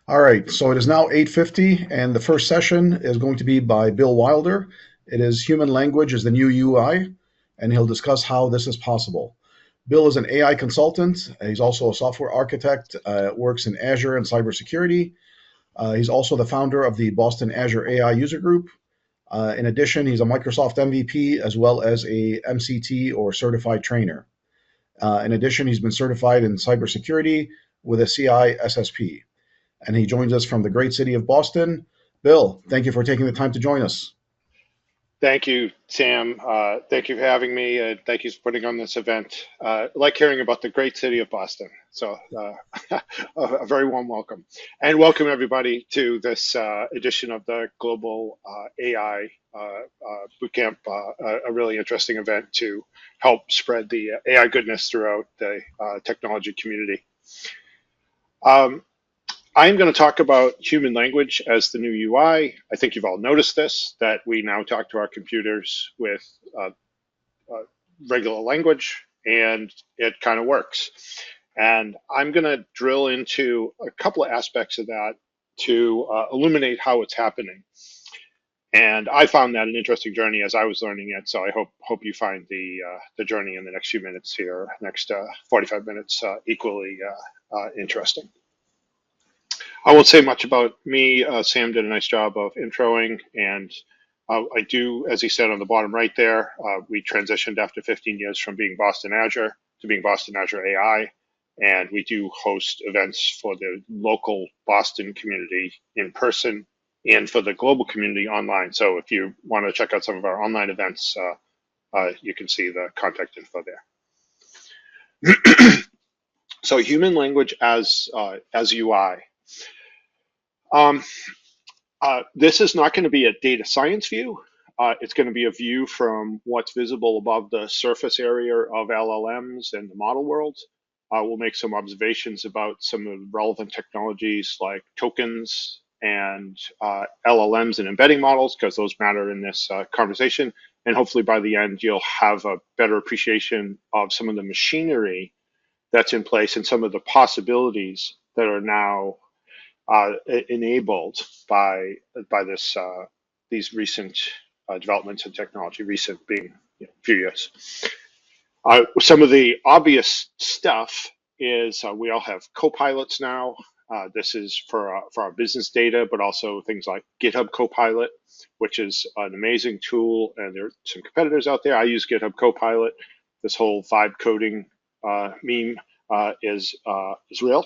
All right, so it is now 8:50, and the first session is going to be by Bill Wilder. It is Human Language is the New UI, and he'll discuss how this is possible. Bill is an AI consultant. He's also a software architect, works in Azure and cybersecurity. He's also the founder of the Boston Azure AI User Group. In addition, he's a Microsoft MVP as well as a MCT or certified trainer. In addition, he's been certified in cybersecurity with a CISSP, and he joins us from the great city of Boston. Bill, thank you for taking the time to join us. Thank you, Sam. Thank you for having me. Thank you for putting on this event. I like hearing about the great city of Boston. So, a very warm welcome. And welcome everybody to this edition of the Global AI Bootcamp, a really interesting event to help spread the AI goodness throughout the technology community. Um, I'm going to talk about human language as the new UI. I think you've all noticed this, that we now talk to our computers with uh, uh, regular language, and it kind of works. And I'm going to drill into a couple of aspects of that to illuminate how it's happening. And I found that an interesting journey as I was learning it. So I hope you find the journey in the next few minutes here, next 45 minutes, equally interesting. I won't say much about me. Sam did a nice job of introing, and I do, as he said on the bottom right there, we transitioned after 15 years from being Boston Azure to being Boston Azure AI, and we do host events for the local Boston community in person and for the global community online. So if you want to check out some of our online events, you can see the contact info there. So human language as UI. Um, this is not going to be a data science view. It's going to be a view from what's visible above the surface area of LLMs and the model world. We'll make some observations about some of the relevant technologies like tokens and LLMs and embedding models, because those matter in this conversation. And hopefully by the end, you'll have a better appreciation of some of the machinery that's in place and some of the possibilities that are now enabled by this these recent developments in technology. Recent being a few years. Some of the obvious stuff is we all have co-pilots now. This is for our business data, but also things like GitHub Copilot, which is an amazing tool. And there are some competitors out there. I use GitHub Copilot. This whole vibe coding meme is real.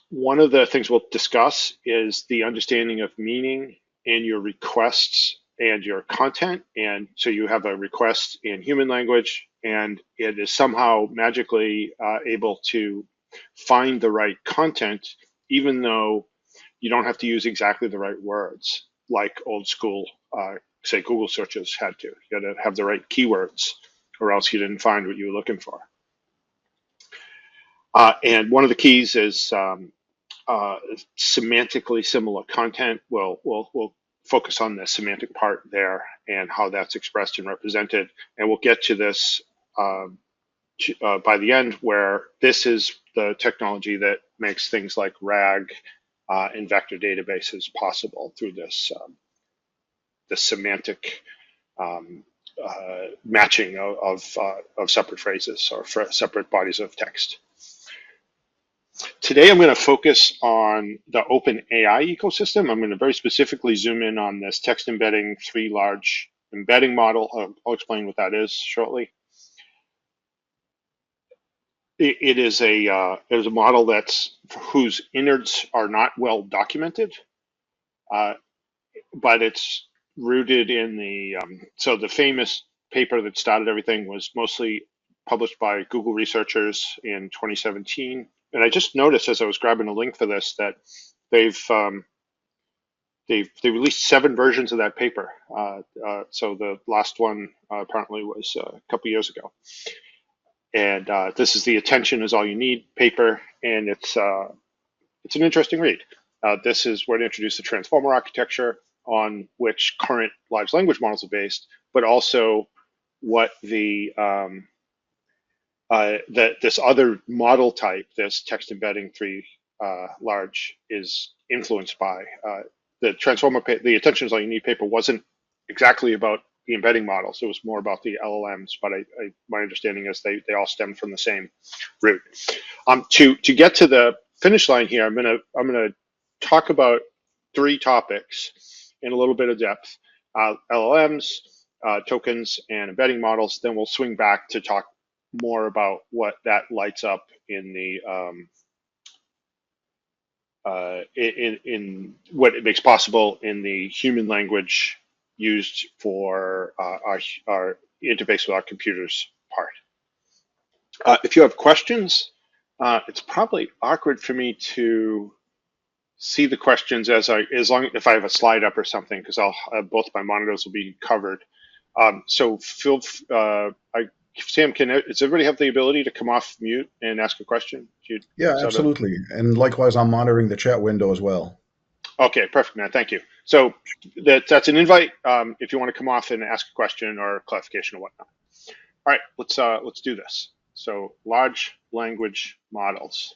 One of the things we'll discuss is the understanding of meaning in your requests and your content. And so you have a request in human language, and it is somehow magically able to find the right content, even though you don't have to use exactly the right words, like old school, say, Google searches had to. You had to have the right keywords, or else you didn't find what you were looking for. And one of the keys is semantically similar content. We'll focus on the semantic part there and how that's expressed and represented. And we'll get to this by the end, where this is the technology that makes things like RAG and vector databases possible through this the semantic matching of separate phrases or separate bodies of text. Today, I'm going to focus on the open AI ecosystem. I'm going to very specifically zoom in on this text embedding 3 large embedding model. I'll explain what that is shortly. It is a model whose innards are not well documented, but it's rooted in so the famous paper that started everything was mostly published by Google researchers in 2017. And I just noticed as I was grabbing a link for this that they've released 7 versions of that paper. So the last one apparently was a couple years ago. And this is the "Attention is all you need" paper, and it's an interesting read. This is where to introduce the transformer architecture on which current large language models are based, but also what this other model type, this text embedding 3 large is influenced by. The transformer, the attention is all you need paper wasn't exactly about the embedding models. It was more about the LLMs, but my understanding is they all stem from the same root. To get to the finish line here, I'm gonna talk about three topics in a little bit of depth: LLMs, tokens, and embedding models. Then we'll swing back to talk more about what that lights up in the in what it makes possible in the human language used for our interface with our computers part. If you have questions, it's probably awkward for me to see the questions if I have a slide up or something, because I'll both my monitors will be covered. So Sam, does everybody have the ability to come off mute and ask a question? Yeah, absolutely. And likewise, I'm monitoring the chat window as well. Okay, perfect, man. Thank you. So that's an invite if you want to come off and ask a question or clarification or whatnot. All right, let's do this. So large language models.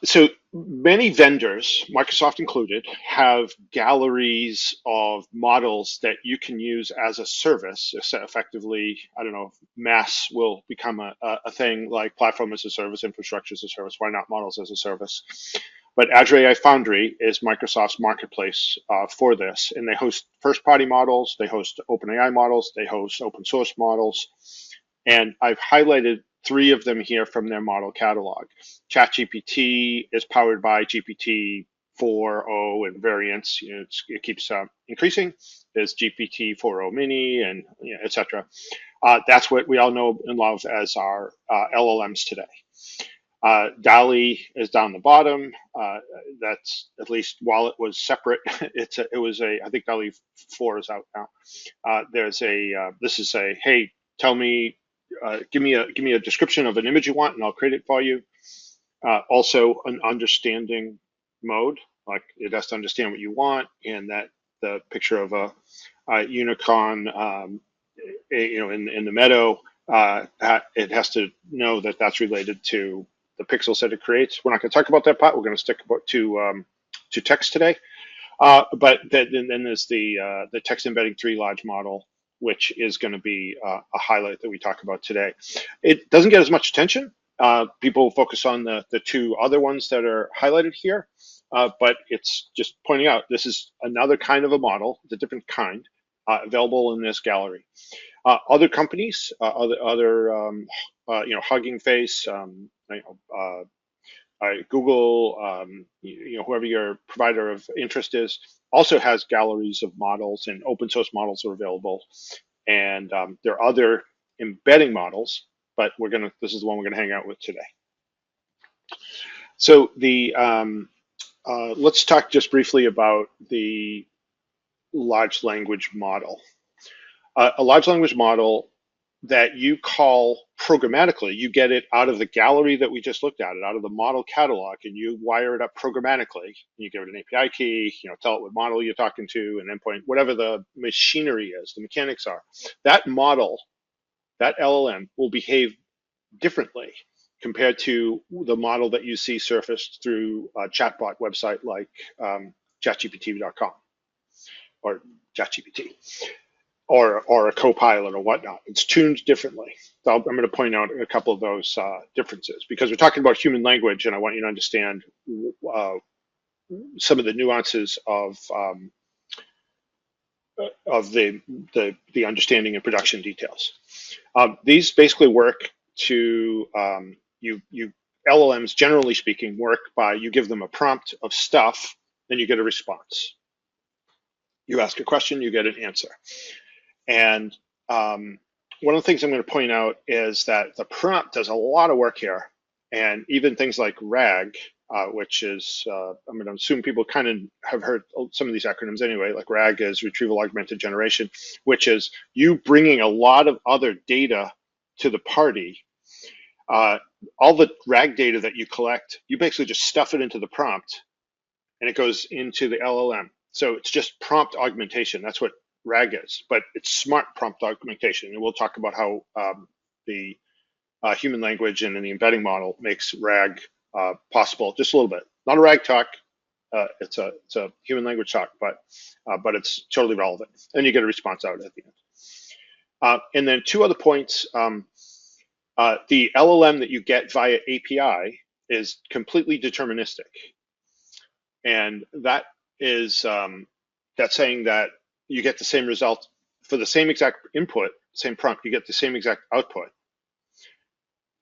So many vendors, Microsoft included, have galleries of models that you can use as a service. Effectively, I don't know, mass will become a thing like platform as a service, infrastructure as a service. Why not models as a service? But Azure AI Foundry is Microsoft's marketplace for this, and they host first-party models, they host OpenAI models, they host open source models, and I've highlighted three of them here from their model catalog. ChatGPT is powered by GPT 4.0 and variants. It keeps increasing. There's GPT 4.0 mini and etc. That's what we all know and love as our LLMs today. DALI is down the bottom. That's at least while it was separate. I think DALI 4 is out now. This is a hey, tell me. Give me a description of an image you want, and I'll create it for you. Also, an understanding mode, like it has to understand what you want, and that the picture of a unicorn, in the meadow, it has to know that that's related to the pixels that it creates. We're not going to talk about that part. We're going to stick to text today. But then there's the text embedding 3 large model, which is going to be a highlight that we talk about today. It doesn't get as much attention. People focus on the two other ones that are highlighted here, but it's just pointing out this is another kind of a model, it's a different kind, available in this gallery. Other companies, Hugging Face, Google, whoever your provider of interest is, also has galleries of models, and open source models are available. And there are other embedding models, but this is the one we're gonna hang out with today. So let's talk just briefly about the large language model. A large language model that you call programmatically, you get it out of the gallery that we just looked at, out of the model catalog, and you wire it up programmatically. You give it an API key, tell it what model you're talking to, an endpoint, whatever the machinery is, the mechanics are. That model, that LLM, will behave differently compared to the model that you see surfaced through a chatbot website like chatgpt.com or ChatGPT. Or a co-pilot or whatnot. It's tuned differently. So I'm going to point out a couple of those differences, because we're talking about human language, and I want you to understand some of the nuances of the understanding and production details. These basically work to LLMs, generally speaking, work by you give them a prompt of stuff, then you get a response. You ask a question, you get an answer. And one of the things I'm going to point out is that the prompt does a lot of work here, and even things like RAG, which is, I'm going to assume people kind of have heard some of these acronyms anyway, like RAG is retrieval augmented generation, which is you bringing a lot of other data to the party. All the RAG data that you collect, you basically just stuff it into the prompt, and it goes into the LLM. So it's just prompt augmentation. That's what RAG is, but it's smart prompt augmentation, and we'll talk about how the human language and the embedding model makes RAG possible, just a little bit. Not a rag talk. It's a human language talk, but it's totally relevant, and you get a response out at the end. And then two other points. The LLM that you get via API is completely deterministic, and that is that's saying that you get the same result for the same exact input, same prompt. You get the same exact output.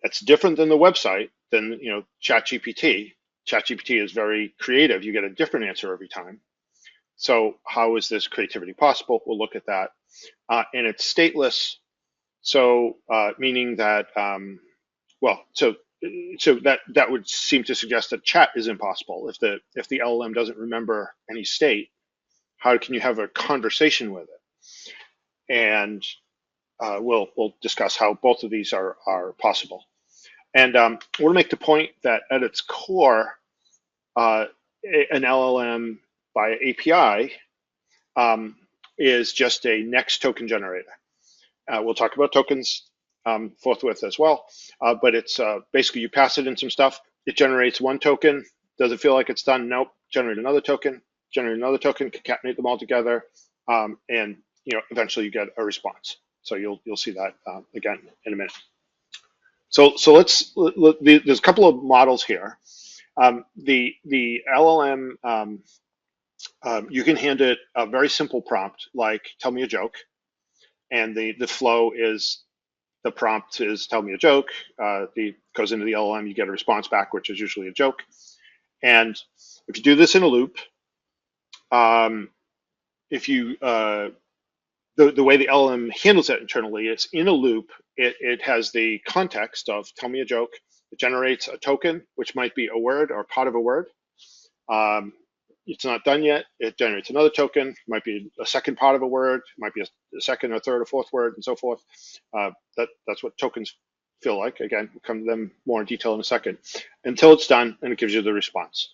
That's different than the website, than ChatGPT. ChatGPT is very creative. You get a different answer every time. So how is this creativity possible? We'll look at that. And it's stateless, so meaning that so that would seem to suggest that chat is impossible. If the LLM doesn't remember any state, how can you have a conversation with it? And we'll discuss how both of these are possible. And we'll make the point that at its core, an LLM by API is just a next token generator. We'll talk about tokens forthwith as well, but it's basically you pass it in some stuff, it generates one token. Does it feel like it's done? Nope. Generate another token, concatenate them all together, and eventually you get a response. So you'll see that again in a minute. So there's a couple of models here. The LLM, you can hand it a very simple prompt like tell me a joke, and the flow is the prompt is tell me a joke. Goes into the LLM, you get a response back, which is usually a joke. And if you do this in a loop, if you the way the LLM handles it internally, it's in a loop. It has the context of tell me a joke. It generates a token, which might be a word or part of a word. It's not done yet. It generates another token, might be a second part of a word, might be a second or third or fourth word, and so forth. That's what tokens feel like. Again, we'll come to them more in detail in a second, until it's done and it gives you the response.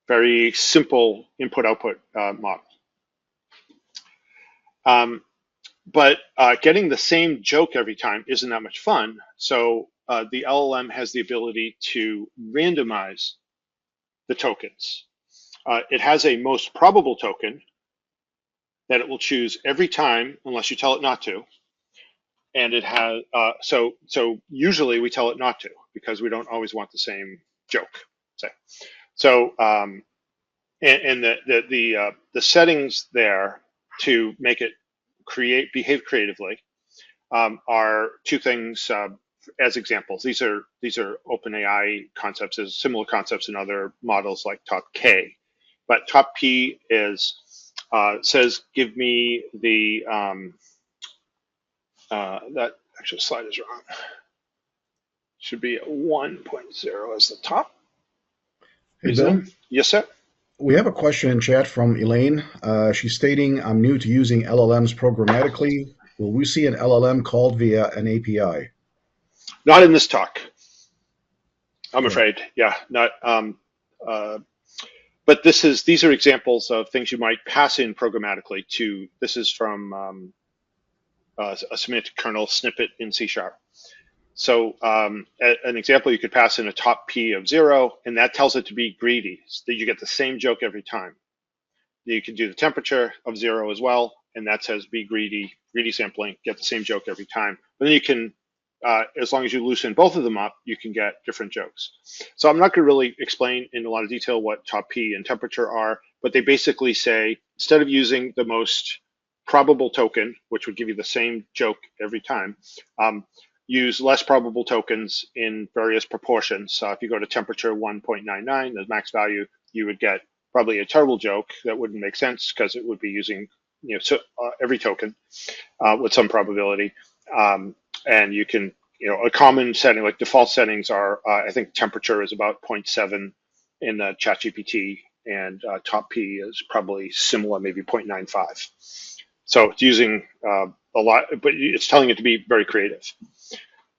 Very simple input-output model. But getting the same joke every time isn't that much fun. So the LLM has the ability to randomize the tokens. It has a most probable token that it will choose every time unless you tell it not to. And it has so usually we tell it not to because we don't always want the same joke. Say. So and the settings there to make it behave creatively are two things as examples. These are OpenAI concepts. There's similar concepts in other models like Top K, but Top P is says give me the that actual slide is wrong. Should be 1.0 as the top. Hey, Bill. Yes, sir. We have a question in chat from Elaine. She's stating, I'm new to using LLMs programmatically. Will we see an LLM called via an API? Not in this talk, I'm afraid. Yeah, not. But these are examples of things you might pass in programmatically to. This is from a semantic kernel snippet in C#. So an example, you could pass in a top P of 0, and that tells it to be greedy, so that you get the same joke every time. You can do the temperature of 0 as well, and that says be greedy sampling, get the same joke every time. But then you can, as long as you loosen both of them up, you can get different jokes. So I'm not going to really explain in a lot of detail what top P and temperature are, but they basically say, instead of using the most probable token, which would give you the same joke every time, use less probable tokens in various proportions. So if you go to temperature 1.99, the max value, you would get probably a terrible joke that wouldn't make sense because it would be using every token with some probability. And you can, a common setting, like default settings are, I think temperature is about 0.7 in ChatGPT, and top P is probably similar, maybe 0.95. So it's using a lot, but it's telling it to be very creative.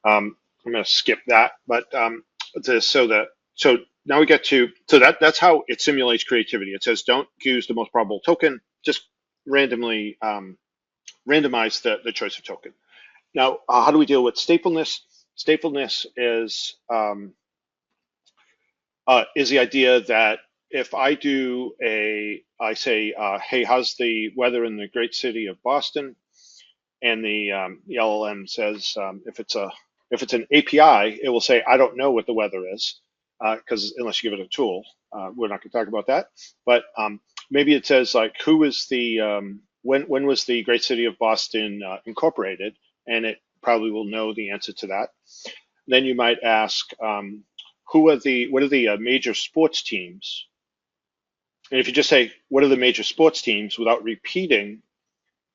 I'm going to skip that, but so now we get to, that's how it simulates creativity. It says don't use the most probable token, just randomly randomize the choice of token. Now, how do we deal with statelessness? Statelessness is is the idea that if I say, hey, how's the weather in the great city of Boston? And the LLM says, if it's an API, it will say, I don't know what the weather is, because unless you give it a tool, we're not going to talk about that. But maybe it says like, who is the when was the great city of Boston incorporated? And it probably will know the answer to that. Then you might ask, what are the major sports teams? And if you just say, what are the major sports teams without repeating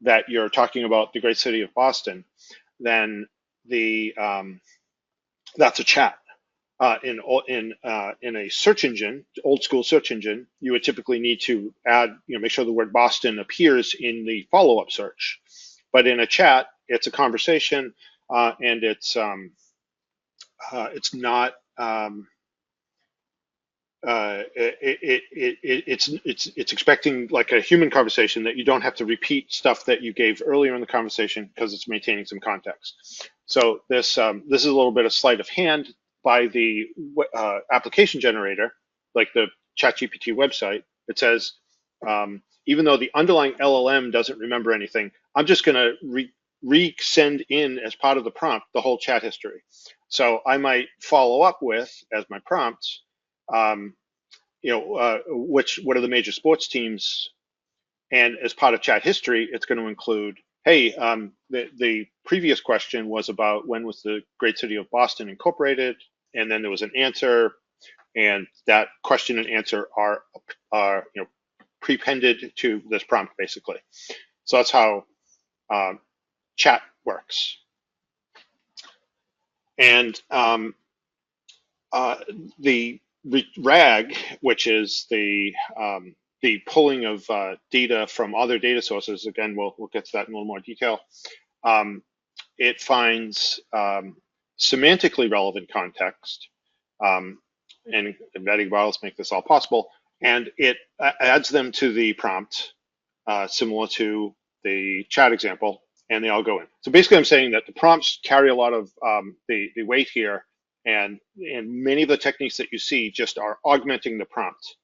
that you're talking about the great city of Boston, then that's a chat. In a search engine, old school search engine, you would typically need to add, make sure the word Boston appears in the follow up search. But in a chat, it's a conversation, and it's not. It's expecting like a human conversation that you don't have to repeat stuff that you gave earlier in the conversation because it's maintaining some context. So this is a little bit of sleight of hand by the application generator, like the ChatGPT website. It says, even though the underlying LLM doesn't remember anything, I'm just going to re-send in as part of the prompt the whole chat history. So I might follow up with, as my prompts, what are the major sports teams? And as part of chat history, it's going to include, hey, the previous question was about when was the great city of Boston incorporated, and then there was an answer, and that question and answer are prepended to this prompt basically. So that's how chat works. And the RAG, which is the pulling of data from other data sources. Again, we'll get to that in a little more detail. It finds semantically relevant context, and embedding models make this all possible. And it adds them to the prompt, similar to the chat example, and they all go in. So basically, I'm saying that the prompts carry a lot of the weight here. And many of the techniques that you see just are augmenting the prompt.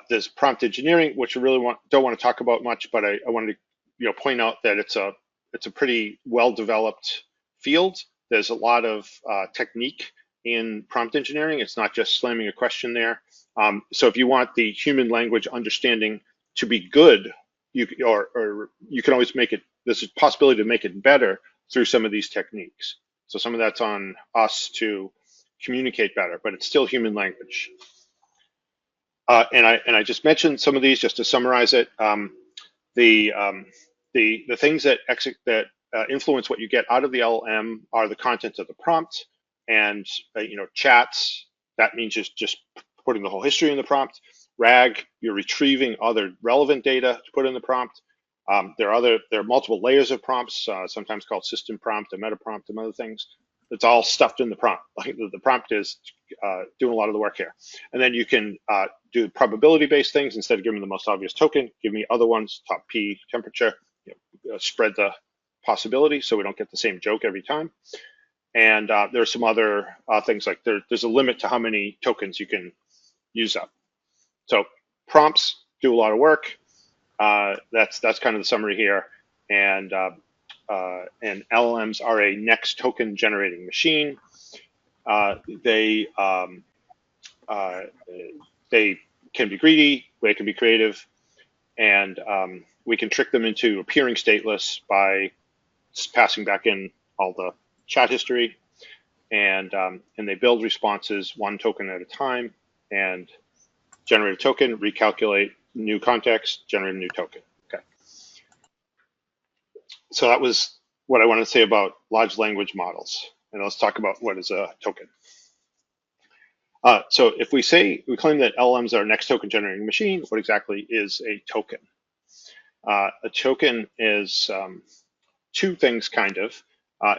There's prompt engineering, which I really don't want to talk about much, but I wanted to point out that it's a pretty well developed field. There's a lot of technique in prompt engineering. It's not just slamming a question there. So if you want the human language understanding to be good, you can always make it. There's a possibility to make it better through some of these techniques. So some of that's on us to communicate better, but it's still human language. And I just mentioned some of these just to summarize it. The things that influence what you get out of the LLM are the content of the prompt, and chats. That means just putting the whole history in the prompt. RAG, you're retrieving other relevant data to put in the prompt. There are multiple layers of prompts, sometimes called system prompt, a meta prompt, and other things. It's all stuffed in the prompt. Like the prompt is doing a lot of the work here. And then you can do probability-based things. Instead of giving the most obvious token, give me other ones, top P, temperature, spread the possibility so we don't get the same joke every time. And there are some other things like there's a limit to how many tokens you can use up. So prompts do a lot of work. That's kind of the summary here, and LLMs are a next token generating machine. They can be greedy, they can be creative, and we can trick them into appearing stateless by passing back in all the chat history, and they build responses one token at a time, and generate a token, recalculate new context, generate a new token. Okay. So that was what I wanted to say about large language models. And let's talk about what is a token. So if we claim that LLMs are next token generating machine, what exactly is a token? A token is two things, kind of.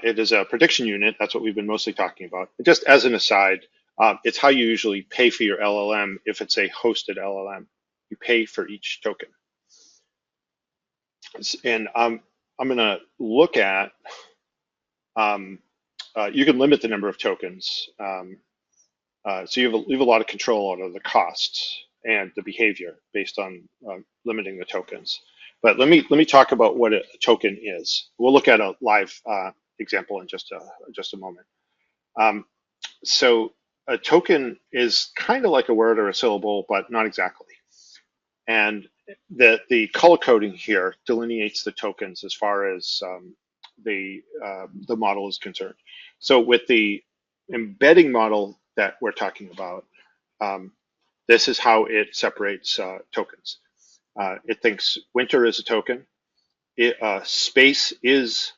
It is a prediction unit. That's what we've been mostly talking about. And just as an aside, it's how you usually pay for your LLM if it's a hosted LLM. You pay for each token. And I'm going to look at, you can limit the number of tokens. So you have a lot of control over the costs and the behavior based on limiting the tokens. But let me talk about what a token is. We'll look at a live example in just a moment. Um, so a token is kind of like a word or a syllable, but not exactly. And the color coding here delineates the tokens as far as the model is concerned. So with the embedding model that we're talking about, um, this is how it separates tokens. It thinks winter is a token, space is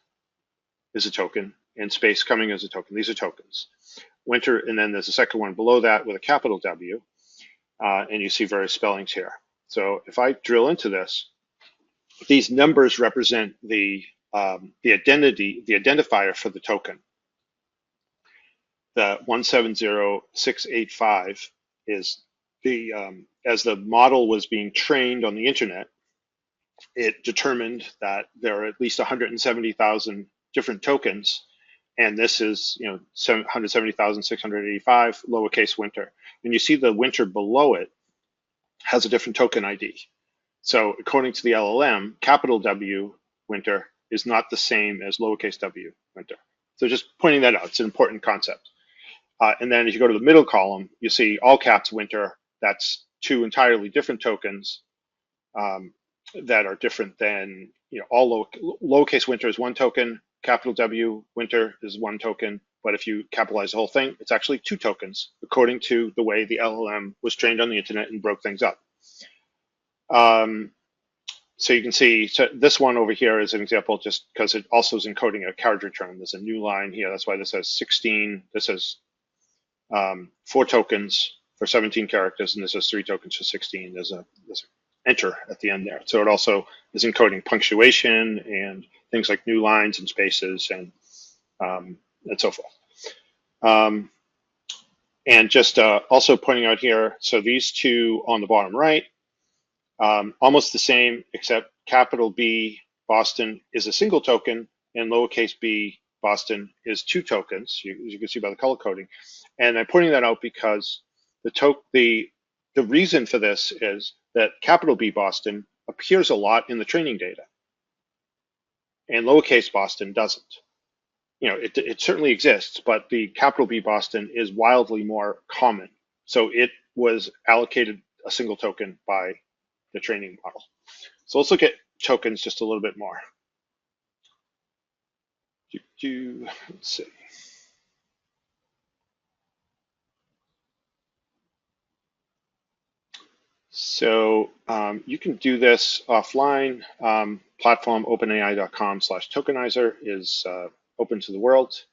a token, and space coming is a token. These are tokens. Winter, and then there's a second one below that with a capital W, and you see various spellings here. So if I drill into this, these numbers represent the identity, the identifier for the token. The 170685 is the as the model was being trained on the internet, it determined that there are at least 170,000 different tokens, and this is 170,685 lowercase winter. And you see the winter below it has a different token ID. So according to the LLM, capital W winter is not the same as lowercase w winter. So just pointing that out, it's an important concept. And then if you go to the middle column, you see all caps winter. That's two entirely different tokens that are different than, all lowercase winter is one token, capital W winter is one token, but if you capitalize the whole thing, it's actually two tokens, according to the way the LLM was trained on the internet and broke things up. So you can see, so this one over here is an example just because it also is encoding a carriage return. There's a new line here. That's why this has 16. This has 4 tokens for 17 characters, and this has 3 tokens for 16. There's a enter at the end there. So it also is encoding punctuation and things like new lines and spaces and so forth. And just also pointing out here, so these two on the bottom right, almost the same, except capital B Boston is a single token and lowercase b Boston is 2 tokens, as you can see by the color coding. And I'm pointing that out because the reason for this is that capital B Boston appears a lot in the training data, and lowercase Boston doesn't. It certainly exists, but the capital B Boston is wildly more common. So it was allocated a single token by the training model. So let's look at tokens just a little bit more. Let's see. So you can do this offline. Platform openai.com/tokenizer is open to the world.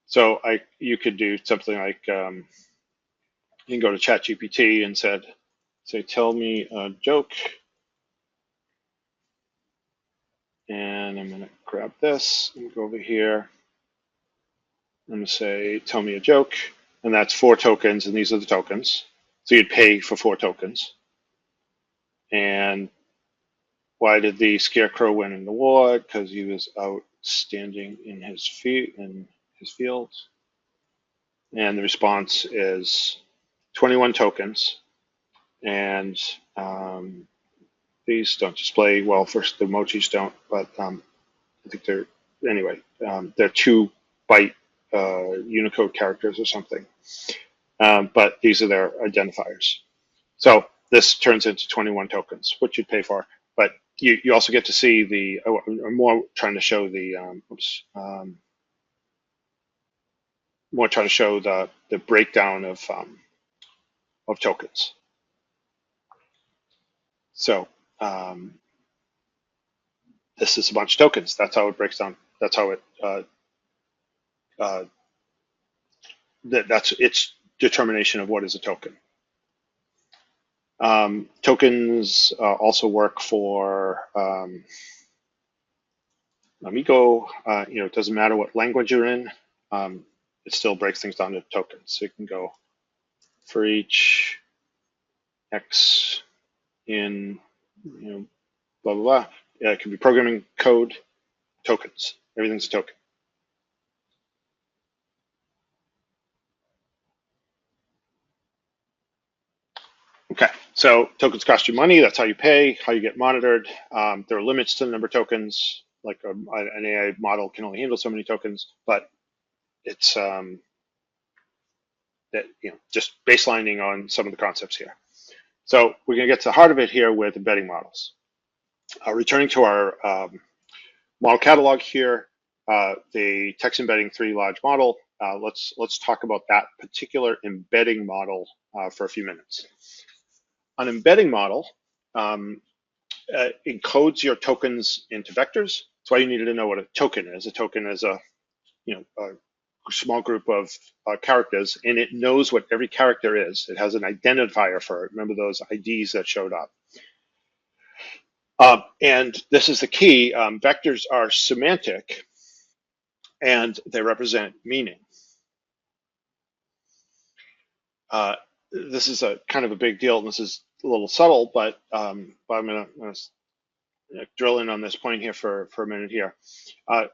So you could do something like you can go to ChatGPT and say, tell me a joke. And I'm going to grab this and go over here. I'm going to say, tell me a joke. And that's 4 tokens, and these are the tokens. So you'd pay for 4 tokens. And why did the scarecrow win in the war? Because he was outstanding in his field. And the response is 21 tokens. And these don't display well. First, the emojis don't, but I think they're 2 byte Unicode characters or something. But these are their identifiers. So this turns into 21 tokens, which you'd pay for. But you also get to see I'm more trying to show the breakdown of tokens. So this is a bunch of tokens. That's how it breaks down. That's how it that's its determination of what is a token. Tokens also work for Amigo. It doesn't matter what language you're in. It still breaks things down to tokens. So you can go for each X in blah blah blah. It can be programming code, tokens. Everything's a token. So tokens cost you money. That's how you pay, how you get monitored. There are limits to the number of tokens. Like an AI model can only handle so many tokens, but it's that just baselining on some of the concepts here. So we're going to get to the heart of it here with embedding models. Returning to our model catalog here, the text embedding 3 large model. Let's talk about that particular embedding model for a few minutes. An embedding model encodes your tokens into vectors. That's why you needed to know what a token is. A token is a small group of characters, and it knows what every character is. It has an identifier for it. Remember those IDs that showed up. And this is the key. Vectors are semantic, and they represent meaning. This is a kind of a big deal, and this is a little subtle, but I'm going to drill in on this point here for a minute here.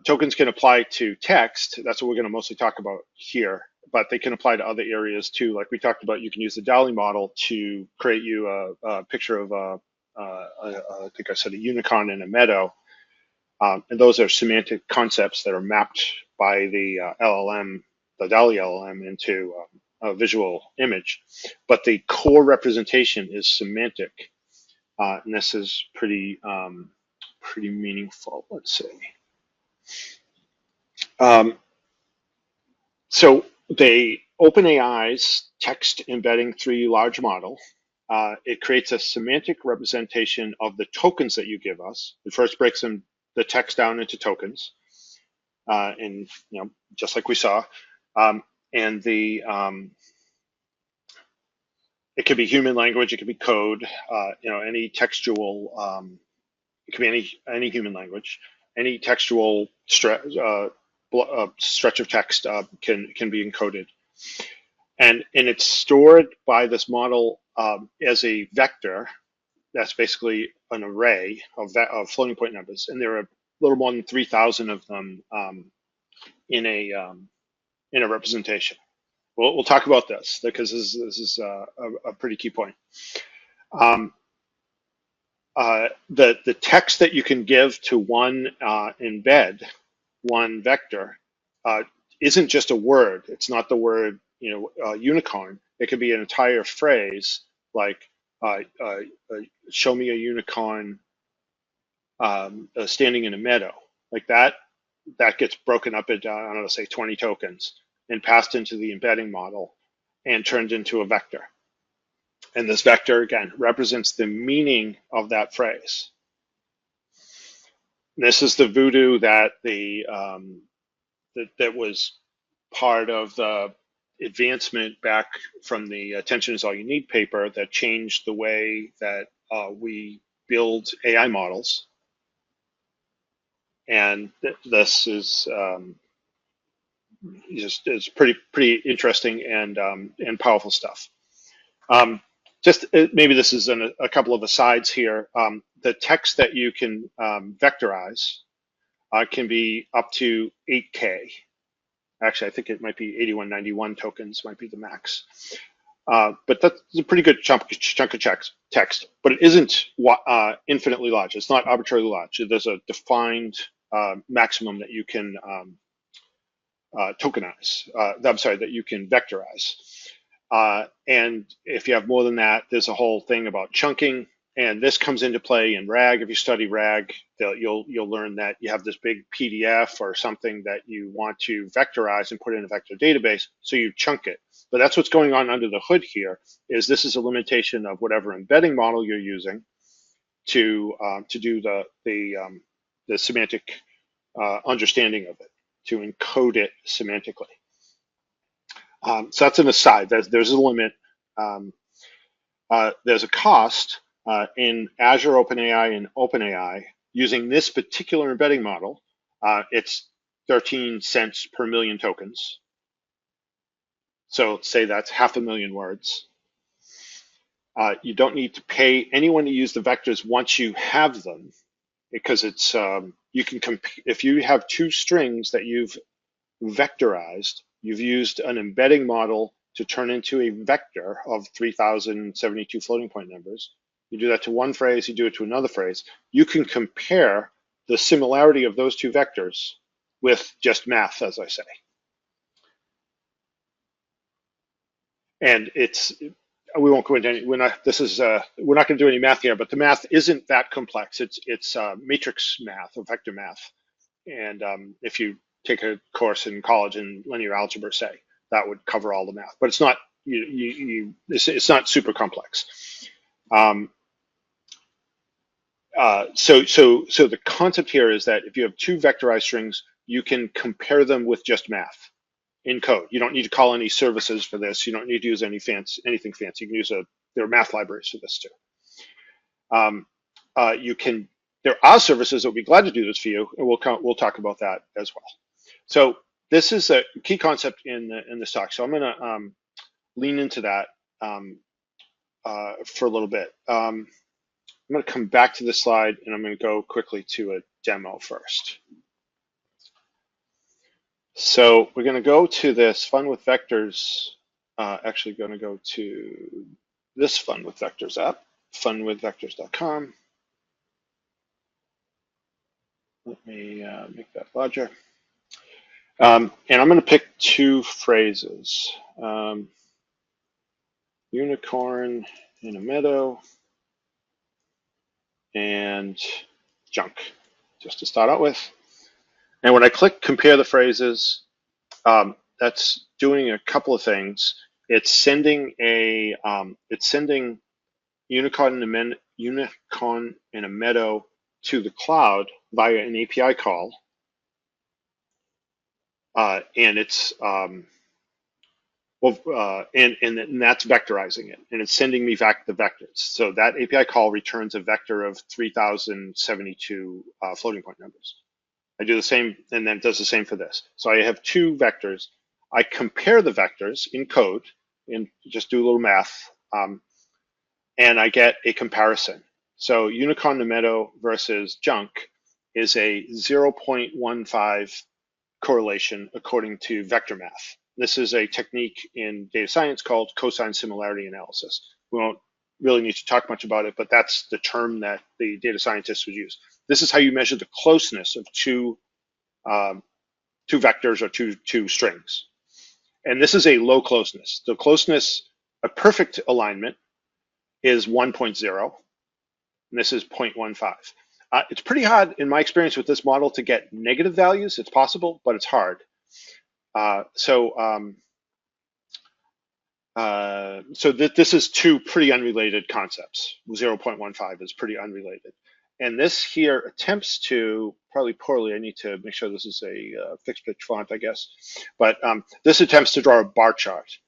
Tokens can apply to text. That's what we're going to mostly talk about here, but they can apply to other areas too. Like we talked about, you can use the DALL-E model to create you a picture of I think I said a unicorn in a meadow. And those are semantic concepts that are mapped by the LLM, the DALL-E LLM, into a visual image. But the core representation is semantic. And this is pretty meaningful, let's see. So the OpenAI's text embedding 3 large model, it creates a semantic representation of the tokens that you give us. It first breaks the text down into tokens, and just like we saw, and it could be human language, it could be code, any textual. It can be any human language, any textual stretch of text can be encoded, and it's stored by this model as a vector. That's basically an array of floating point numbers, and there are a little more than 3,000 of them in a representation. We'll talk about this because this is a pretty key point. The text that you can give to one embed, one vector, isn't just a word. It's not the word, unicorn. It could be an entire phrase like, show me a unicorn standing in a meadow. Like that gets broken up into, I don't know, say 20 tokens and passed into the embedding model and turned into a vector. And this vector, again, represents the meaning of that phrase. This is the voodoo that that was part of the advancement back from the Attention is All You Need paper that changed the way that we build AI models. And this is just pretty interesting and powerful stuff. Maybe this is a couple of asides here. The text that you can vectorize can be up to 8K. Actually, I think it might be 8191 tokens might be the max. But that's a pretty good chunk of text. But it isn't infinitely large. It's not arbitrarily large. There's a defined maximum that you can tokenize. I'm sorry, that you can vectorize. And if you have more than that, there's a whole thing about chunking, and this comes into play in RAG. If you study RAG, you'll learn that you have this big PDF or something that you want to vectorize and put in a vector database, so you chunk it. But that's what's going on under the hood here. Is this is a limitation of whatever embedding model you're using to do the semantic understanding of it, to encode it semantically. So that's an aside. There's a limit. There's a cost in Azure OpenAI and OpenAI using this particular embedding model. It's 13 cents per million tokens. So say that's 500,000 words. You don't need to pay anyone to use the vectors once you have them, because it's you can if you have 2 strings that you've vectorized, you've used an embedding model to turn into a vector of 3,072 floating point numbers. You do that to one phrase, you do it to another phrase. You can compare the similarity of those two vectors with just math, as I say. And we won't go into any, we're not going to do any math here, but the math isn't that complex. It's matrix math or vector math. And if you take a course in college in linear algebra, say, that would cover all the math. But it's not it's not super complex. So the concept here is that if you have two vectorized strings, you can compare them with just math in code. You don't need to call any services for this. You don't need to use anything fancy. You can use there are math libraries for this too. There are services that will be glad to do this for you, and we'll talk about that as well. So this is a key concept in this talk. So I'm going to lean into that for a little bit. I'm going to come back to this slide, and I'm going to go quickly to a demo first. So we're going to go to this Fun with Vectors. Actually, going to go to this Fun with Vectors app, funwithvectors.com. Let me make that larger. And I'm going to pick two phrases. Unicorn in a meadow and junk, just to start out with. And when I click compare the phrases, that's doing a couple of things. It's sending unicorn in a meadow to the cloud via an API call, and it's and that's vectorizing it, and it's sending me back the vectors. So that API call returns a vector of 3,072 floating point numbers. I do the same, and then it does the same for this. So I have two vectors. I compare the vectors in code, and just do a little math, and I get a comparison. So unicorn in the meadow versus junk is a 0.15 correlation according to vector math. This is a technique in data science called cosine similarity analysis. We won't really need to talk much about it, but that's the term that the data scientists would use. This is how you measure the closeness of two vectors or two strings. And this is a low closeness. The closeness, a perfect alignment is 1.0, and this is 0.15. It's pretty hard, in my experience with this model, to get negative values. It's possible, but it's hard. So this is two pretty unrelated concepts. 0.15 is pretty unrelated. And this here attempts to, probably poorly, I need to make sure this is a fixed pitch font, I guess. But this attempts to draw a bar chart,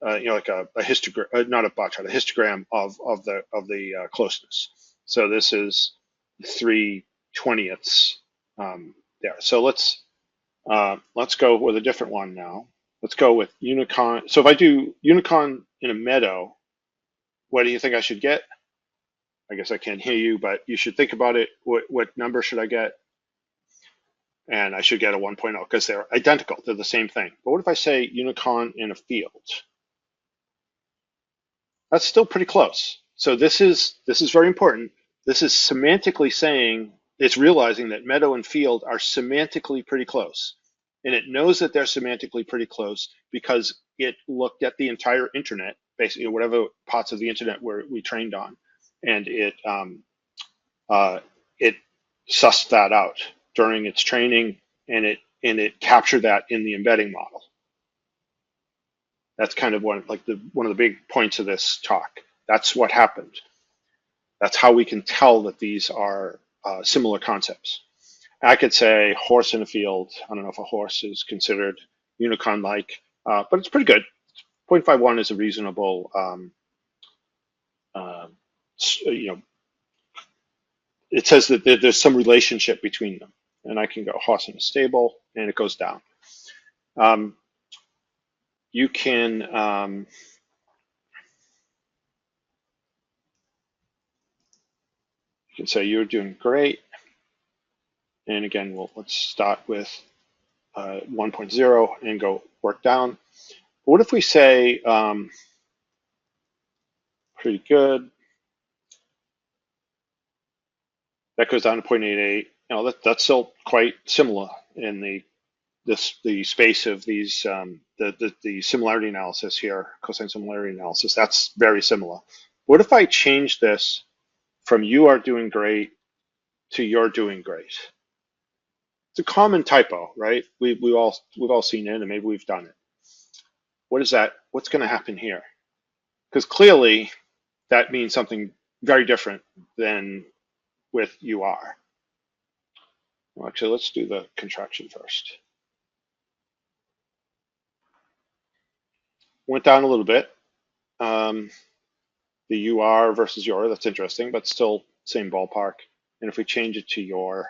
like a histogram, not a bar chart, a histogram of the closeness. So this is 3/20ths there. So let's go with a different one now. Let's go with unicorn. So if I do unicorn in a meadow, what do you think I should get? I guess I can't hear you, but you should think about it. What number should I get? And I should get a 1.0 because they're identical. They're the same thing. But what if I say unicorn in a field? That's still pretty close. So this is very important. This is semantically saying, it's realizing that meadow and field are semantically pretty close. And it knows that they're semantically pretty close because it looked at the entire internet, basically whatever parts of the internet we trained on, and it sussed that out during its training, and it captured that in the embedding model. That's kind of one of the big points of this talk. That's what happened. That's how we can tell that these are similar concepts. I could say horse in a field. I don't know if a horse is considered unicorn-like, but it's pretty good. 0.51 is a reasonable, it says that there's some relationship between them. And I can go horse in a stable, and it goes down. You can say you're doing great. And again, let's start with 1.0 and go work down. What if we say pretty good? That goes down to 0.88. That's still quite similar in the space of these the similarity analysis here, cosine similarity analysis. That's very similar. What if I change this from "you are doing great" to "you're doing great"? It's a common typo, right? We've all seen it, and maybe we've done it. What is that? What's going to happen here? Because clearly that means something very different than with "you are." Well, actually, let's do the contraction first. Went down a little bit. The "you are" versus "your," that's interesting, but still same ballpark. And if we change it to "your,"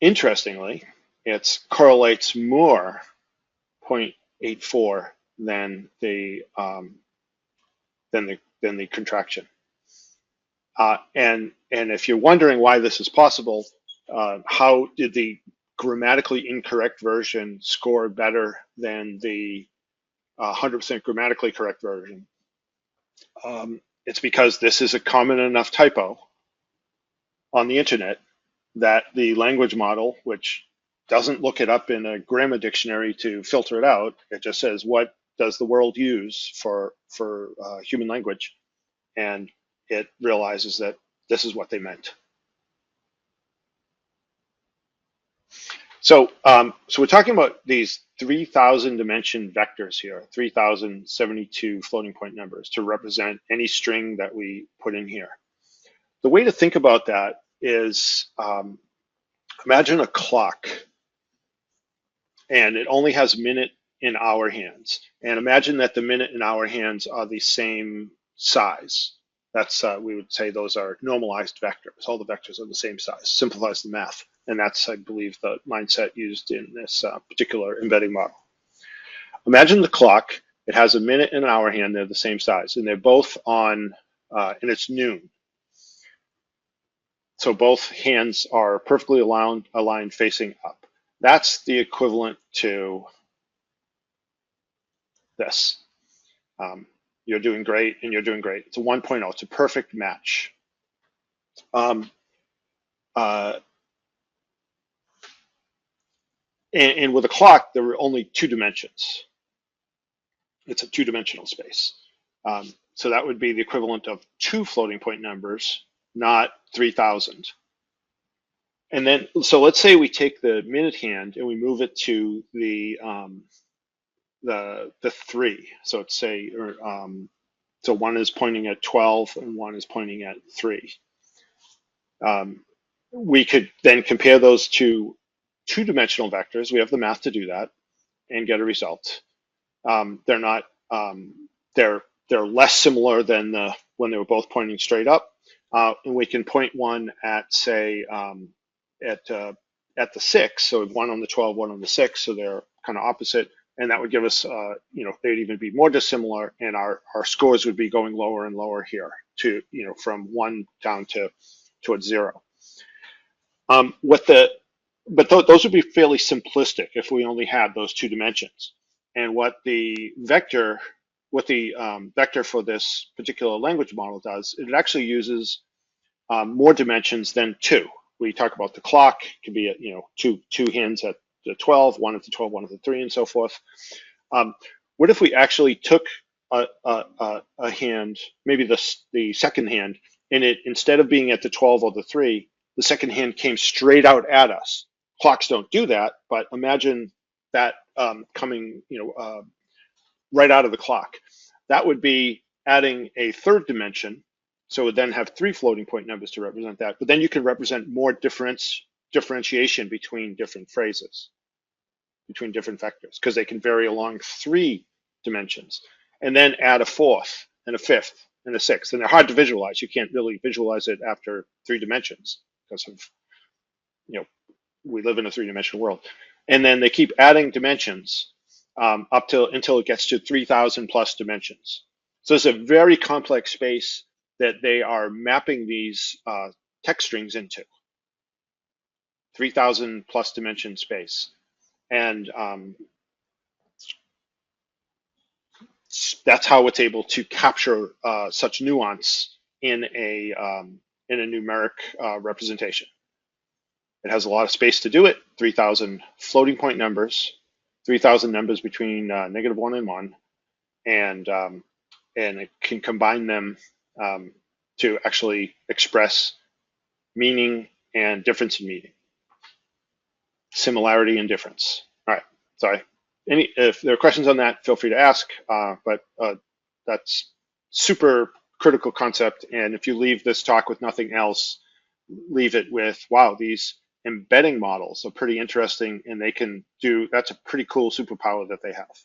interestingly, it correlates more 0.84 than the contraction. And if you're wondering why this is possible, how did the grammatically incorrect version score better than the 100% grammatically correct version? It's because this is a common enough typo on the internet that the language model, which doesn't look it up in a grammar dictionary to filter it out, it just says, what does the world use for human language? And it realizes that this is what they meant. So we're talking about these 3,000 dimension vectors here, 3,072 floating point numbers to represent any string that we put in here. The way to think about that is imagine a clock, and it only has minute and hour hands. And imagine that the minute and hour hands are the same size. That's we would say those are normalized vectors. All the vectors are the same size. Simplifies the math, and that's, I believe, the mindset used in this particular embedding model. Imagine the clock. It has a minute and an hour hand. They're the same size, and they're both on, and it's noon. So both hands are perfectly aligned facing up. That's the equivalent to this. You're doing great and you're doing great. It's a 1.0. It's a perfect match. And with a clock, there were only 2 dimensions. It's a 2-dimensional space. So that would be the equivalent of 2 floating point numbers, not 3,000. And then, so let's say we take the minute hand and we move it to the 3. So let's say, so one is pointing at 12 and one is pointing at 3. We could then compare those to 2-dimensional vectors. We have the math to do that and get a result. They're not. They're less similar than when they were both pointing straight up. And we can point one at, say, at the 6. So one on the 12, one on the 6. So they're kind of opposite. And that would give us, they'd even be more dissimilar, and our scores would be going lower and lower here to, from 1 down to towards 0. But those would be fairly simplistic if we only had those 2 dimensions. And what the vector for this particular language model does, it actually uses more dimensions than 2. We talk about the clock, it can be two hands at the 12, one at the 12, one at the 3, and so forth. What if we actually took a hand, maybe the second hand, and it, instead of being at the 12 or the 3, the second hand came straight out at us? Clocks don't do that, but imagine that coming, right out of the clock. That would be adding a 3rd dimension. So it would then have 3 floating point numbers to represent that. But then you can represent more differentiation between different phrases, between different vectors, because they can vary along 3 dimensions. And then add a 4th and a 5th and a 6th. And they're hard to visualize. You can't really visualize it after 3 dimensions because of, we live in a 3-dimensional world. And then they keep adding dimensions until it gets to 3,000 plus dimensions. So it's a very complex space that they are mapping these text strings into. 3,000 plus dimension space. And that's how it's able to capture such nuance in a numeric representation. It has a lot of space to do it, 3,000 floating point numbers, 3,000 numbers between -1 and 1, and it can combine them to actually express meaning and difference in meaning, similarity and difference. All right, sorry. If there are questions on that, feel free to ask, but that's super critical concept, and if you leave this talk with nothing else, leave it with, wow, these embedding models are pretty interesting, and they can do, that's a pretty cool superpower that they have.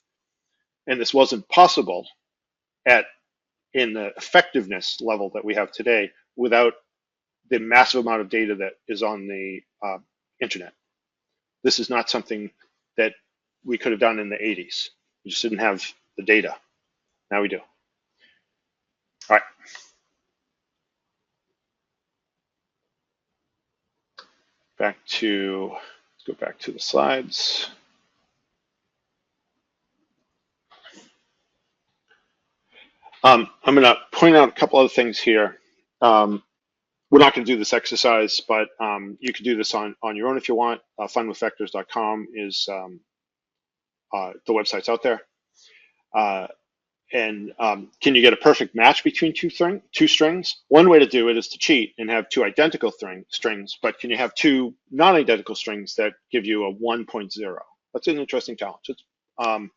And this wasn't possible in the effectiveness level that we have today without the massive amount of data that is on the internet. This is not something that we could have done in the 80s. We just didn't have the data. Now we do. All right. Let's go back to the slides. I'm going to point out a couple other things here. We're not going to do this exercise, but you can do this on your own if you want. Funwithvectors.com is the website's out there. And can you get a perfect match between two strings? One way to do it is to cheat and have two identical strings, but can you have two non-identical strings that give you a 1.0? That's an interesting challenge. And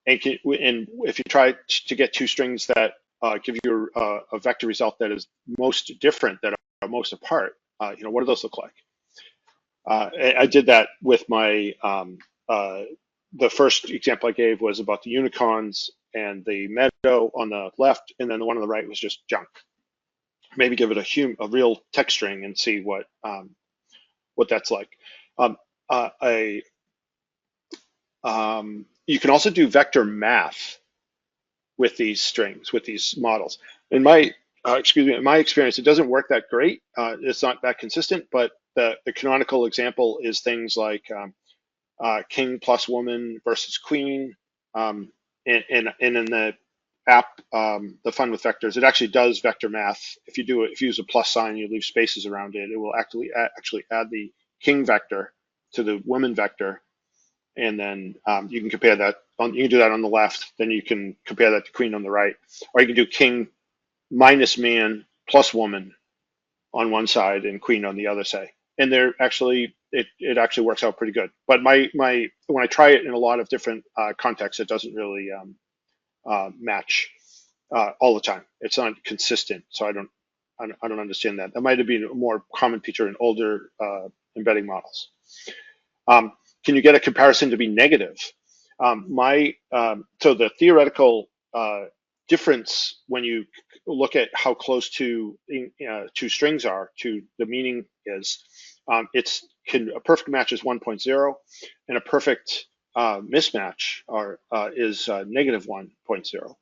if you try to get two strings that give you a vector result that is most different, that are most apart, what do those look like? I did that with my the first example I gave was about the unicorns and the meadow on the left, and then the one on the right was just junk. Maybe give it a real text string and see what that's like. You can also do vector math with these strings, with these models. In my experience, it doesn't work that great. It's not that consistent, but the canonical example is things like king plus woman versus queen. And in the app, the Fun with Vectors, it actually does vector math. If you use a plus sign, you leave spaces around it, it will actually add the king vector to the woman vector, and then you can compare that. You can do that on the left. Then you can compare that to queen on the right, or you can do king minus man plus woman on one side and queen on the other side. And they're actually it actually works out pretty good. But when I try it in a lot of different contexts, it doesn't really match all the time. It's not consistent, so I don't understand that. That might have been a more common feature in older embedding models. Can you get a comparison to be negative? So the theoretical difference when you look at how close two strings are to the meaning is a perfect match is 1.0, and a perfect mismatch is -1.0.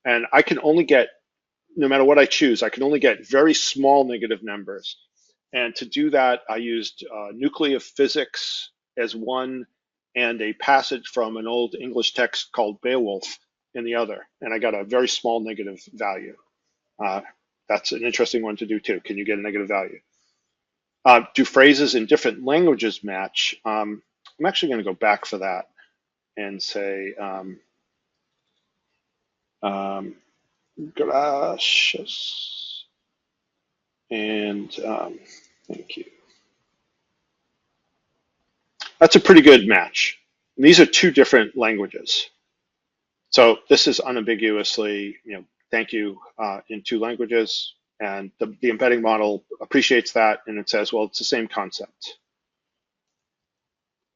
And I can only get, no matter what I choose, I can only get very small negative numbers. And to do that, I used nuclei of physics as one, and a passage from an old English text called Beowulf in the other, and I got a very small negative value. That's an interesting one to do too. Can you get a negative value? Do phrases in different languages match? I'm actually going to go back for that and say, gracias, and thank you. That's a pretty good match. And these are two different languages. So this is unambiguously, thank you in two languages. And the embedding model appreciates that, and it says, well, it's the same concept.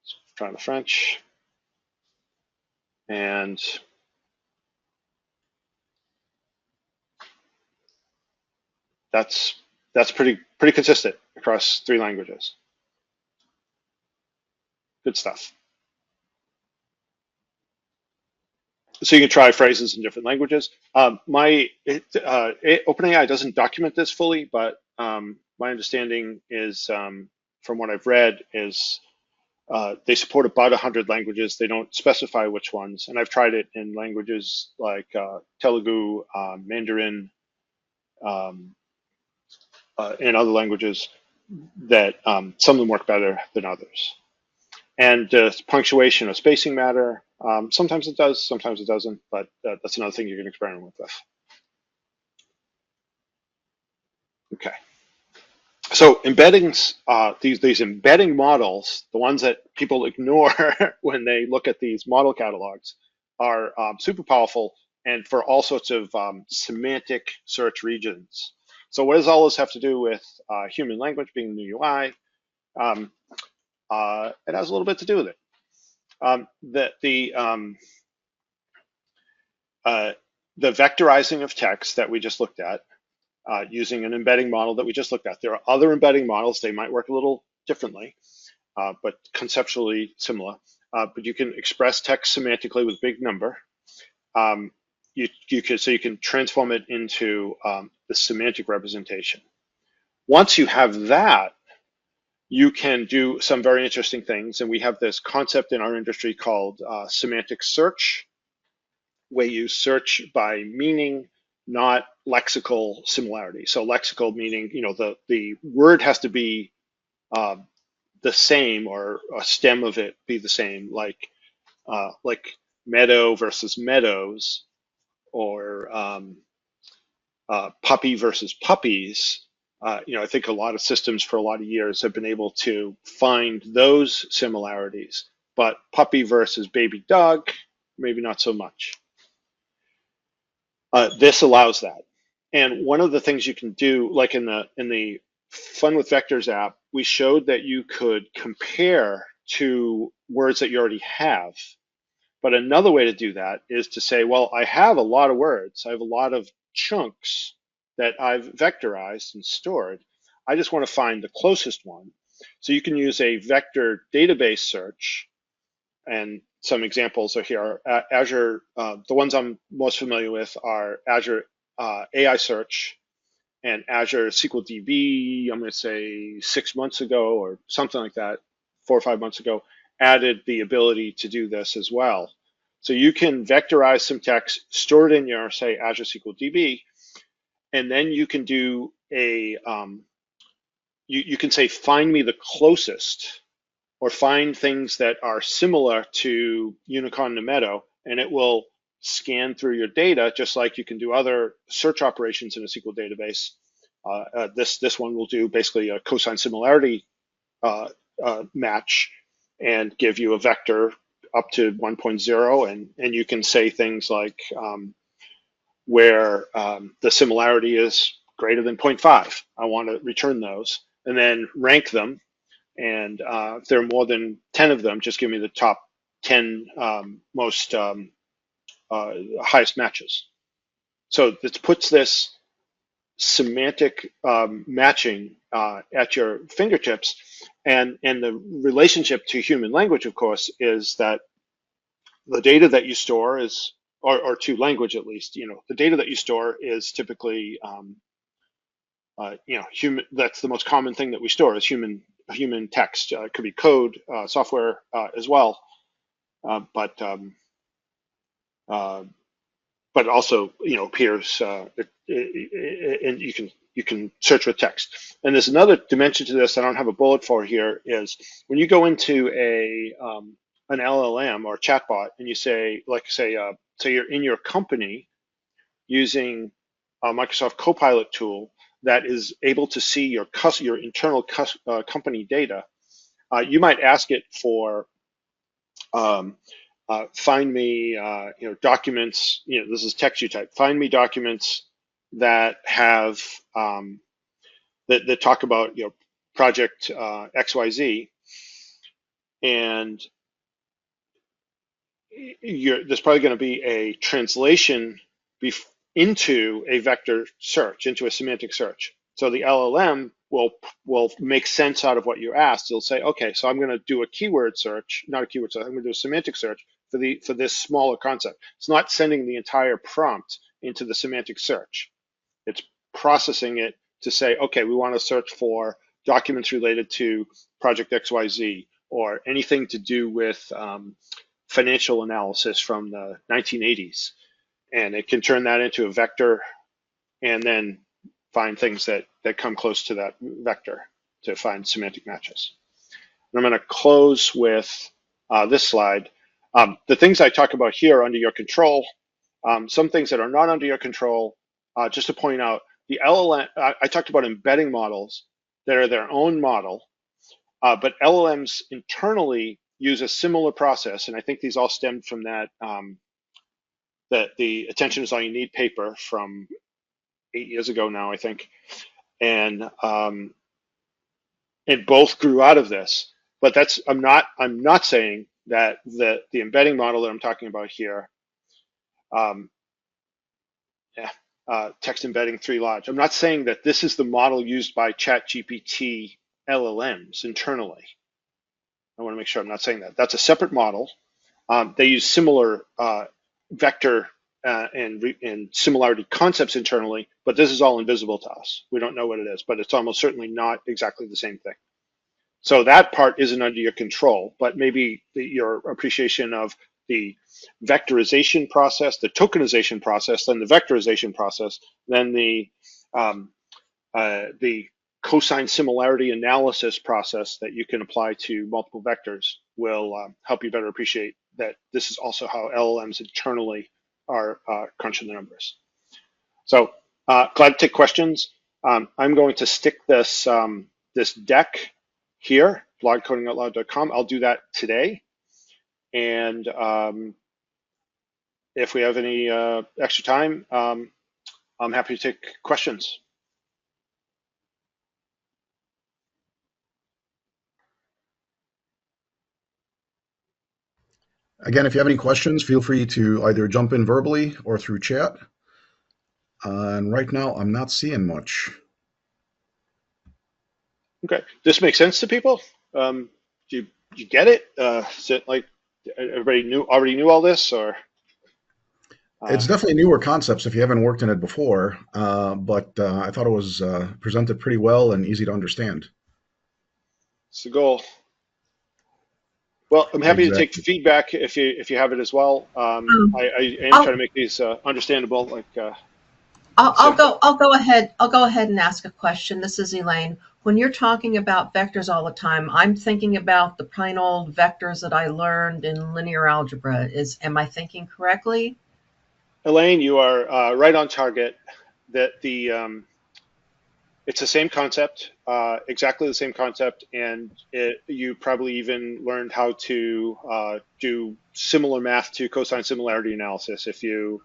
Let's try the French. And that's pretty consistent across three languages. Good stuff. So you can try phrases in different languages. OpenAI doesn't document this fully, but my understanding is, from what I've read, is They support about 100 languages. They don't specify which ones. And I've tried it in languages like Telugu, Mandarin, um, and other languages that some of them work better than others. And punctuation or spacing matter. Sometimes it does, sometimes it doesn't, but that's another thing you can experiment with. Okay. So embeddings, these embedding models, the ones that people ignore when they look at these model catalogs, are super powerful and for all sorts of semantic search regions. So what does all this have to do with human language being the UI? Um, it has a little bit to do with it. The vectorizing of text that we just looked at, using an embedding model that we just looked at. There are other embedding models. They might work a little differently, but conceptually similar. But you can express text semantically with big number. You can transform it into the semantic representation. Once you have that, you can do some very interesting things. And we have this concept in our industry called semantic search, where you search by meaning, not lexical similarity. So lexical meaning, the word has to be the same, or a stem of it be the same, like meadow versus meadows, or puppy versus puppies. I think a lot of systems for a lot of years have been able to find those similarities, but puppy versus baby dog, maybe not so much. This allows that. And one of the things you can do, like in the Fun with Vectors app, we showed that you could compare to words that you already have. But another way to do that is to say, well, I have a lot of words. I have a lot of chunks that I've vectorized and stored. I just want to find the closest one. So you can use a vector database search, and some examples are here. Azure, the ones I'm most familiar with are Azure AI Search and Azure SQL DB. I'm going to say 6 months ago or something like that, 4 or 5 months ago, added the ability to do this as well. So you can vectorize some text, store it in your, say, Azure SQL DB, and then you can do you can say, find me the closest, or find things that are similar to Unicorn Nemeto, and it will scan through your data just like you can do other search operations in a SQL database. This one will do basically a cosine similarity match and give you a vector up to 1.0, and you can say things like where the similarity is greater than 0.5. I want to return those, and then rank them. And if there are more than 10 of them, just give me the top 10 most highest matches. So this puts this semantic matching at your fingertips. And the relationship to human language, of course, is that the data that you store is, or to language at least, the data that you store is typically, human. That's the most common thing that we store is human text. It could be code, software as well, but also appears, and you can search with text. And there's another dimension to this I don't have a bullet for here, is when you go into an LLM or chatbot and you say, say you're in your company using a Microsoft Copilot tool that is able to see your internal company data, you might ask it for find me documents. This is text you type. Find me documents that have that talk about project XYZ, and there's probably going to be a translation into a vector search, into a semantic search. So the LLM will make sense out of what you asked. It'll say, okay, so I'm going to do a keyword search, not a keyword search. I'm going to do a semantic search for this smaller concept. It's not sending the entire prompt into the semantic search. It's processing it to say, okay, we want to search for documents related to project XYZ, or anything to do with financial analysis from the 1980s. And it can turn that into a vector and then find things that come close to that vector to find semantic matches. And I'm going to close with this slide. The things I talk about here are under your control. Some things that are not under your control, just to point out, the LLM, I talked about embedding models that are their own model, but LLMs internally use a similar process, and I think these all stemmed from that the attention is all you need paper from 8 years ago now, I think, and it both grew out of this. But that's I'm not saying that the embedding model that I'm talking about here, text embedding 3 large. I'm not saying that this is the model used by ChatGPT LLMs internally. I want to make sure I'm not saying that. That's a separate model. They use similar vector and similarity concepts internally, but this is all invisible to us. We don't know what it is, but it's almost certainly not exactly the same thing. So that part isn't under your control, but maybe your appreciation of the vectorization process, the tokenization process, then the vectorization process, then the cosine similarity analysis process that you can apply to multiple vectors will help you better appreciate that this is also how LLMs internally are crunching the numbers. So glad to take questions. I'm going to stick this this deck here, blogcodingoutloud.com. I'll do that today. And if we have any extra time, I'm happy to take questions. Again, if you have any questions, feel free to either jump in verbally or through chat. And right now, I'm not seeing much. Okay, this makes sense to people? Do you get it? Is it like everybody already knew all this, or? It's definitely newer concepts if you haven't worked in it before, but I thought it was presented pretty well and easy to understand. It's the goal. Well, I'm happy to take Exactly. feedback if you have it as well. I am trying I'll, to make these understandable. Like I'll go ahead. I'll go ahead and ask a question. This is Elaine. When you're talking about vectors all the time, I'm thinking about the plain old vectors that I learned in linear algebra. Am I thinking correctly? Elaine, you are right on target. That it's the same concept, exactly the same concept, and you probably even learned how to do similar math to cosine similarity analysis if you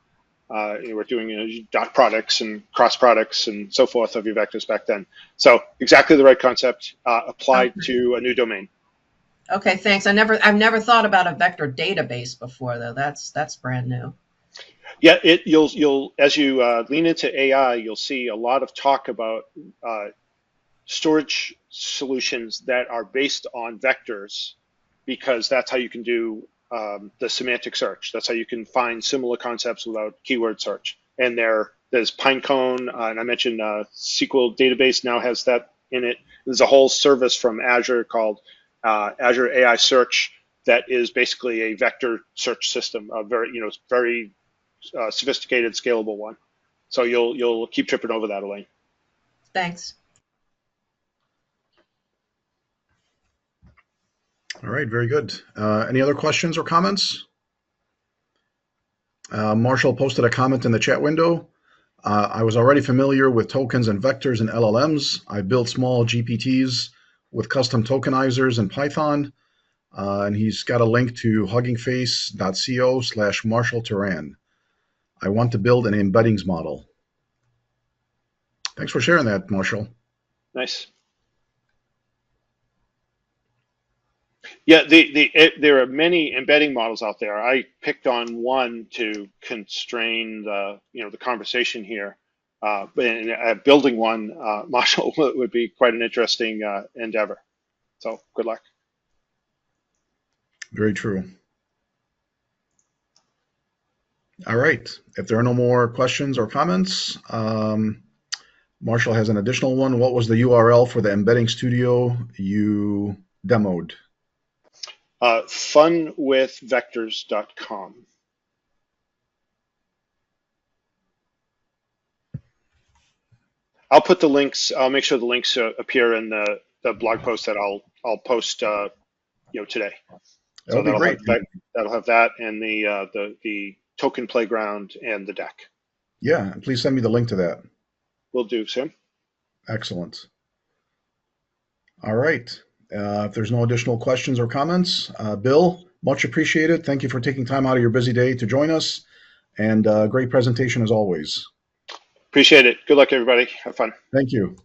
were doing dot products and cross products and so forth of your vectors back then. So exactly the right concept applied to a new domain. Okay, thanks. I've never thought about a vector database before, though. That's brand new. Yeah, you'll as you lean into AI, you'll see a lot of talk about storage solutions that are based on vectors, because that's how you can do the semantic search. That's how you can find similar concepts without keyword search. And there's Pinecone, and I mentioned SQL database now has that in it. There's a whole service from Azure called Azure AI Search that is basically a vector search system, a very sophisticated, scalable one. So you'll keep tripping over that, Elaine. Thanks. All right, very good. Any other questions or comments? Marshall posted a comment in the chat window. I was already familiar with tokens and vectors in LLMs. I built small GPTs with custom tokenizers in Python. And he's got a link to huggingface.co/Marshall Turan. I want to build an embeddings model. Thanks for sharing that, Marshall. Nice. Yeah, there are many embedding models out there. I picked on one to constrain the conversation here. But building one, Marshall, would be quite an interesting endeavor. So good luck. Very true. All right. If there are no more questions or comments, Marshall has an additional one. What was the URL for the embedding studio you demoed? funwithvectors.com. I'll put the links. I'll make sure the links appear in the blog post that I'll post today. That So would be great. that'll have that and the token playground and the deck. Yeah, please send me the link to that. Will do, Sam. Excellent. All right. If there's no additional questions or comments, Bill, much appreciated. Thank you for taking time out of your busy day to join us, and great presentation as always. Appreciate it. Good luck, everybody. Have fun. Thank you.